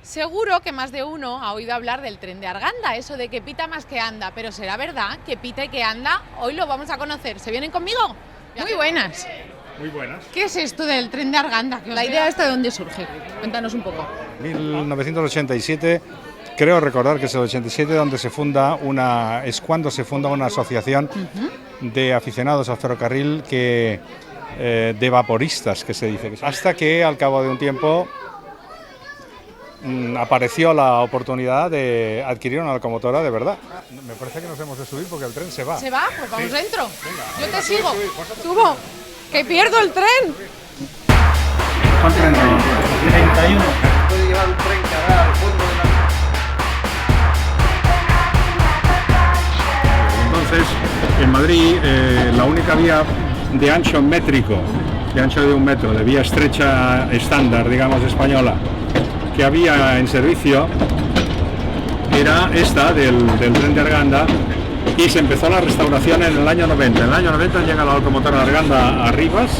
Seguro que más de uno ha oído hablar del tren de Arganda, eso de que pita más que anda, pero ¿será verdad que pita y que anda? Hoy lo vamos a conocer. ¿Se vienen conmigo? Muy buenas. Muy buenas. ¿Qué es esto del tren de Arganda? La idea esta, ¿de dónde surge? Cuéntanos un poco. 1987, creo recordar que es el 87 donde se funda es cuando se funda una asociación de aficionados al ferrocarril de vaporistas, que se dice. Hasta que al cabo de un tiempo apareció la oportunidad de adquirir una locomotora de verdad. Me parece que nos hemos de subir porque el tren se va. ¿Se va? Pues vamos dentro. Venga, yo te sigo. Subo. ¡Que pierdo el tren! Son 31. Puede llevar un tren cargado al fondo de la... Entonces, en Madrid, la única vía de ancho métrico, de ancho de 1 metro, de vía estrecha estándar, digamos, española, que había en servicio, era esta del tren de Arganda, y se empezó la restauración en el año 90. En el año 90 llega la locomotora Arganda a Rivas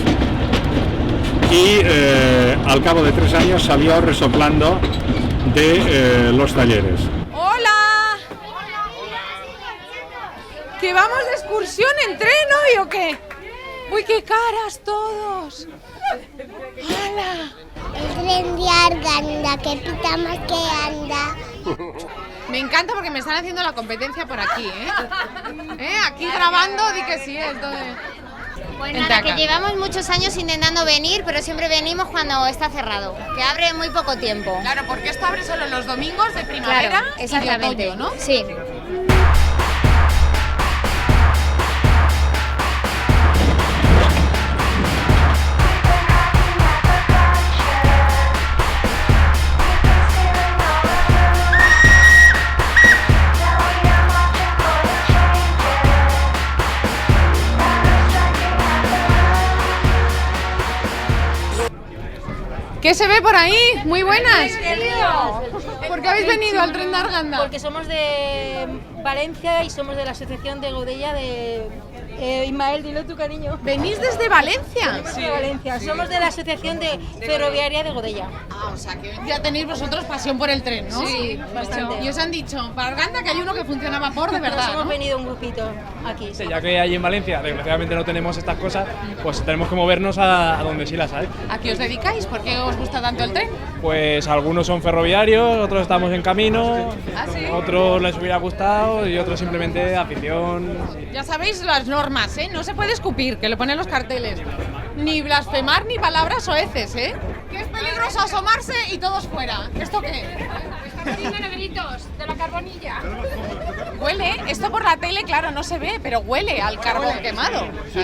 y al cabo de 3 años salió resoplando de los talleres. ¡Hola! ¿Que vamos de excursión en tren hoy o qué? ¡Uy, qué caras todos! ¡Hala! El tren de Arganda, que pita más que anda. Me encanta porque me están haciendo la competencia por aquí, Aquí grabando, di que sí, esto de... Pues Vente nada, acá. que llevamos muchos años intentando venir, pero siempre venimos cuando está cerrado, que abre muy poco tiempo. Claro, porque esto abre solo los domingos de primavera Claro, y de exactamente, otoño, ¿no? Sí. ¿Qué se ve por ahí? Muy buenas. ¿Por qué habéis venido al tren de Arganda? Porque somos de Valencia y somos de la asociación de Godella de Ismael, dilo tu cariño. ¿Venís desde Valencia? De Valencia, somos de la asociación de ferroviaria de Godella. Ah, o sea que ya tenéis vosotros pasión por el tren, ¿no? Sí, bastante. Y os han dicho, para Arganda, que hay uno que funciona a vapor de verdad, Nos hemos ¿no? venido un grupito aquí. Sí, ya que allí en Valencia desgraciadamente no tenemos estas cosas, pues tenemos que movernos a donde sí las hay. ¿A qué os dedicáis? ¿Por qué os gusta tanto el tren? Pues algunos son ferroviarios, otros estamos en camino, ¿Ah, sí? otros les hubiera gustado y otros simplemente afición. Ya sabéis las normas, ¿eh? No se puede escupir, que lo ponen los carteles. Ni blasfemar ni palabras soeces, ¿eh? Que es peligroso asomarse y todos fuera. ¿Esto qué? de la carbonilla. Huele, esto por la tele, claro, no se ve, pero huele al carbón quemado. Sí,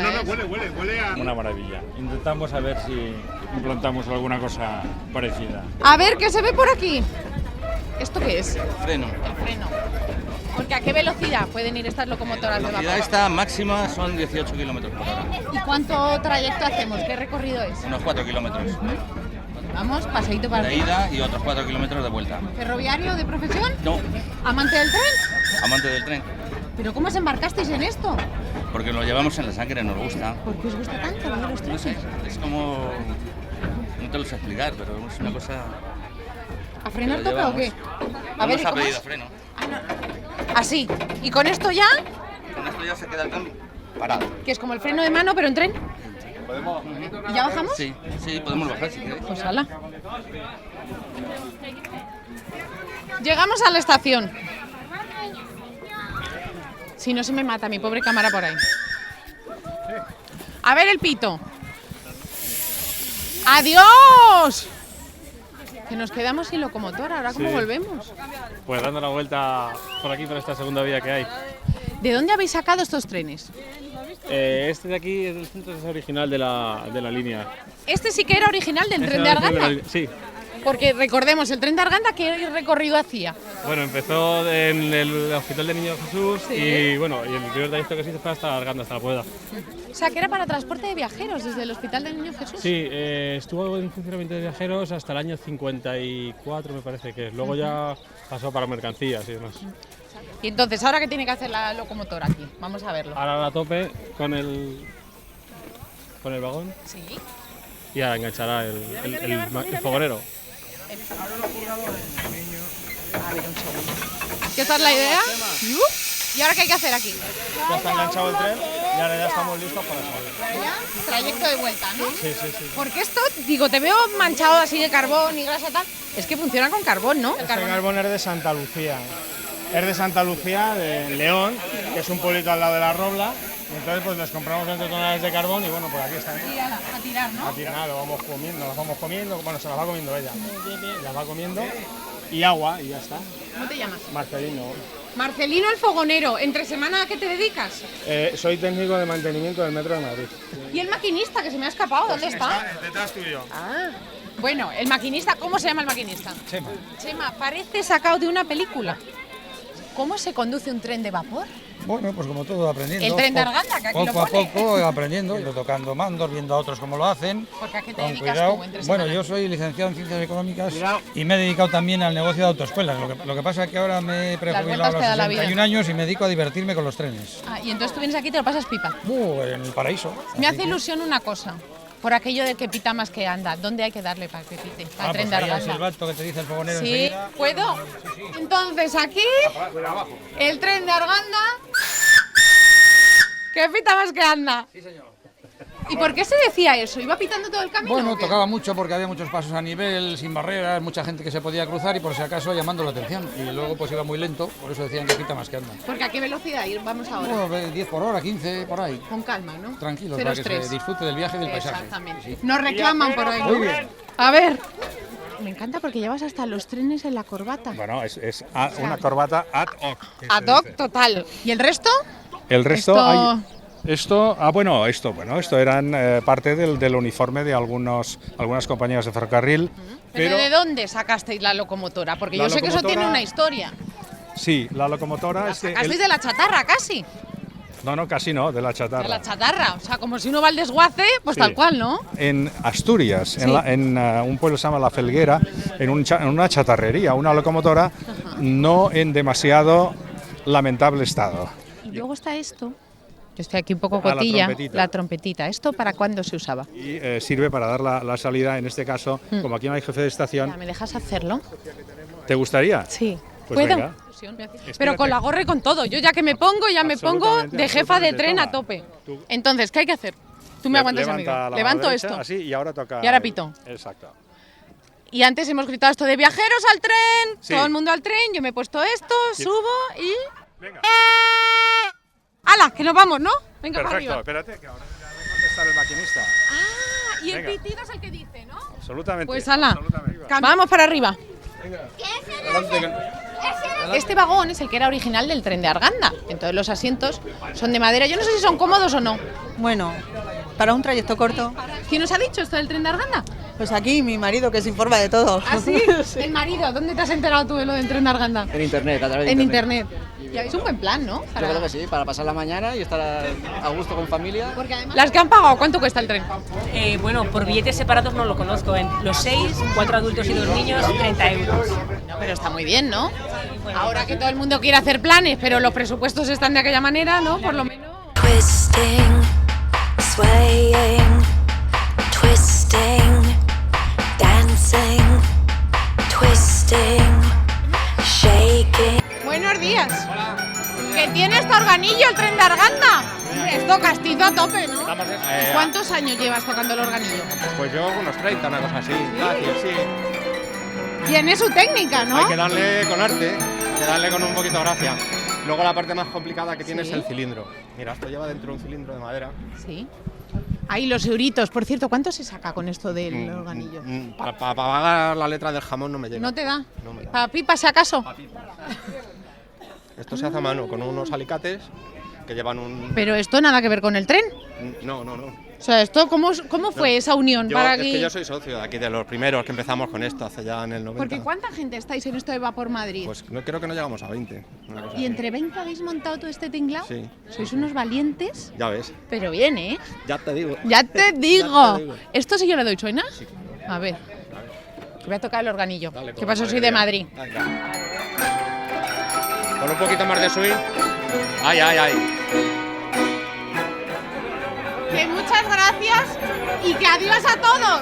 huele a... Una maravilla. Intentamos a ver si implantamos alguna cosa parecida. A ver, ¿qué se ve por aquí? ¿Esto qué es? Freno. El freno. Porque ¿a qué velocidad pueden ir estas locomotoras La de velocidad vapor? esta máxima son 18 kilómetros por hora. ¿Y cuánto trayecto hacemos? ¿Qué recorrido es? Unos 4 kilómetros Vamos, paseíto para de ida y otros 4 kilómetros de vuelta. ¿Ferroviario de profesión? No, ¿Amante del tren? amante del tren. ¿Pero cómo os embarcasteis en esto? Porque lo llevamos en la sangre, nos gusta. ¿Por qué os gusta tanto lo de los No trenes? sé, es como... No te lo sé explicar, pero es una cosa... ¿A frenar que lo toca o qué? llevamos. A ver, Nos ¿y ha cómo pedido es? freno. Así. ¿Y con esto ya? Con esto ya se queda el cambio parado. Que es como el freno de mano, pero en tren. ¿Y ya bajamos? Sí, sí, podemos bajar si queréis. Pues hala. Llegamos a la estación. Si no se me mata mi pobre cámara por ahí. A ver el pito. ¡Adiós! Que nos quedamos sin locomotora. ¿Ahora cómo Sí. volvemos? Pues dando la vuelta por aquí, por esta segunda vía que hay. ¿De dónde habéis sacado estos trenes? Este de aquí es el centro original de la línea. Este sí que era original del tren de Este era el Arganda. Sí. Porque recordemos, el tren de Arganda, ¿qué recorrido hacía? Bueno, empezó en el Hospital del Niño Jesús Sí. y bueno, y el primer trayecto que se hizo fue hasta Arganda, hasta la Puebla. O sea, que era para transporte de viajeros desde el Hospital del Niño Jesús. Sí, estuvo en funcionamiento de viajeros hasta el año 54, me parece que es. Luego ya pasó para mercancías y demás. Y entonces, ¿ahora qué tiene que hacer la locomotora aquí? Vamos a verlo. Ahora a tope con el vagón Sí. y ahora enganchará el fogonero. A ver, un segundo. ¿Qué esta es la idea? ¿Y ahora qué hay que hacer aquí? Ya está enganchado el tren y ahora ya estamos listos para salir. ¿Ya? Trayecto de vuelta, ¿no? Sí. Porque esto, digo, te veo manchado así de carbón y grasa tal. Es que funciona con carbón, ¿no? Este carbón es de Santa Lucía. Es de Santa Lucía, de León, que es un pueblito al lado de La Robla. Y entonces pues les compramos 20 toneladas de carbón y bueno, pues aquí están. Y a tirar, ¿no? A tirar, nada, lo vamos comiendo, las vamos comiendo. Bueno, se las va comiendo ella. Las va comiendo. Y agua y ya está. ¿Cómo te llamas? Marcelino. Marcelino el fogonero. ¿Entre semana a qué te dedicas? Soy técnico de mantenimiento del Metro de Madrid. ¿Y el maquinista que se me ha escapado? ¿Dónde está? Detrás tuyo. Ah. Bueno, el maquinista, ¿cómo se llama el maquinista? Chema. Chema, parece sacado de una película. ¿Cómo se conduce un tren de vapor? Bueno, pues como todo, aprendiendo. El tren de Arganda, que aquí poco lo pone. a poco aprendiendo, y tocando mandos, viendo a otros cómo lo hacen. Porque a qué te Con dedicas cuidado. tú entre Bueno, semana? yo soy licenciado en Ciencias Económicas y me he dedicado también al negocio de autoescuelas. Lo que pasa es que ahora me he prejubilado a vueltas los que da la vida. 61 años y me dedico a divertirme con los trenes. Ah, y entonces tú vienes aquí y te lo pasas pipa. En el paraíso. Me Así hace que- ilusión una cosa. Por aquello de que pita más que anda. ¿Dónde hay que darle para que pite? Al tren pues de ahí al Arganda. silbato que te dice el fogonero Sí, enseguida. ¿puedo? Entonces aquí, el tren de Arganda, que pita más que anda. Sí, señor. ¿Y por qué se decía eso? ¿Iba pitando todo el camino? Bueno, o qué? tocaba mucho porque había muchos pasos a nivel, sin barreras, mucha gente que se podía cruzar y por si acaso llamando la atención. Y luego pues iba muy lento, por eso decían que pita más que anda. Porque a qué velocidad ir vamos ahora. Bueno, 10 por hora, 15, por ahí. Con calma, ¿no? Tranquilos, Ceros para que tres. se disfrute del viaje y del paisaje. Exactamente. Sí. Nos reclaman por ahí. Muy bien. A ver. Me encanta porque llevas hasta los trenes en la corbata. Bueno, es una corbata ad hoc. que se Ad hoc dice. total. ¿Y el resto? El resto Esto- hay. Esto eran parte del uniforme de algunas compañías de ferrocarril. ¿Pero de dónde sacasteis la locomotora? Porque La yo sé que eso locomotora- tiene una historia. Sí, la locomotora La es que. sacasteis de la chatarra casi. No, casi no, de la chatarra. De la chatarra. O sea, como si uno va al desguace, pues Sí. tal cual, ¿no? En Asturias, Sí. en un pueblo que se llama La Felguera, en una chatarrería, una locomotora, no en demasiado lamentable estado. Y luego está esto. Yo estoy aquí un poco Ah, la cotilla. trompetita. La trompetita. ¿Esto para cuándo se usaba? Y sirve para dar la salida, en este caso, como aquí no hay jefe de Ya, estación. ¿me dejas hacerlo? ¿Te gustaría? Sí. Pues ¿Puedo? venga. Pero con la gorra y con todo. Yo ya que me pongo, ya me pongo Absolutamente, de jefa de absolutamente. tren a Toma. tope. Tú- Entonces, ¿qué hay que hacer? Tú me aguantas a mí. Levanta la mano Levanto derecha, esto. Así, y ahora toca. Y ahora pito. Exacto. Y antes hemos gritado esto de viajeros al tren, Sí. todo el mundo al tren, yo me he puesto esto, Sí. subo y... Venga. ¡Hala! Que nos vamos, ¿no? Venga, para Perfecto, arriba. espérate, que ahora ya va a contestar el maquinista. Ah, y el Venga. pitido es el que dice, ¿no? Absolutamente. Pues hala. absolutamente. Vamos para arriba. Este vagón es el que era original del tren de Arganda. Entonces los asientos son de madera. Yo no sé si son cómodos o no. Bueno, para un trayecto corto, ¿Quién os ha dicho esto del tren de Arganda? pues aquí mi marido que se informa de todo. ¿Ah, sí? El marido. ¿Dónde te has enterado tú de lo del tren de Arganda? En internet, a través de En internet. Y es un buen plan, ¿no? Yo creo que sí, para pasar la mañana y estar a gusto con familia. Porque además... Las que han pagado, ¿cuánto cuesta el tren? Bueno, por billetes separados no lo conozco. En los 6, 4 adultos y 2 niños, 30 euros. No, pero está muy bien, ¿no? Ahora que todo el mundo quiere hacer planes, pero los presupuestos están de aquella manera, ¿no? Por lo menos. Twisting, swaying, twisting, dancing, twisting, shaking. Buenos días. ¿Que tiene este organillo el tren de Arganda? Esto castizo a tope, ¿no? ¿Cuántos años llevas tocando el organillo? Pues yo unos 30, una cosa así. Fácil, sí. Tiene su técnica, ¿no? Hay que darle con arte, hay que darle con un poquito de gracia. Luego la parte más complicada que tiene es el cilindro. Mira, esto lleva dentro un cilindro de madera. Sí. Ahí los euritos. Por cierto, ¿cuánto se saca con esto del organillo? Para pagar la letra del jamón no me llega. ¿No te da? No me da. ¿Para pipa, si acaso? Esto se hace a mano con unos alicates que llevan un... Pero esto nada que ver con el tren. No. O sea, esto ¿cómo fue esa unión Yo, para es que yo soy socio de aquí, de los primeros que empezamos con esto hace ya en el 90. Porque ¿cuánta gente estáis en esto de Vapor Madrid? Pues creo que no llegamos a 20. una cosa ¿Y así. entre 20 habéis montado todo este tinglao? Sí. Sois unos valientes, Ya ves, pero bien, ¿eh? ya te digo. Ya te digo. Ya te digo. ¿Esto sí yo le doy, suena? A ver. Que voy a tocar el organillo. Dale, ¿Qué con pasa? Soy de alegría. Madrid. Venga. Con un poquito más de swing. Ay. Que muchas gracias y que adiós a todos.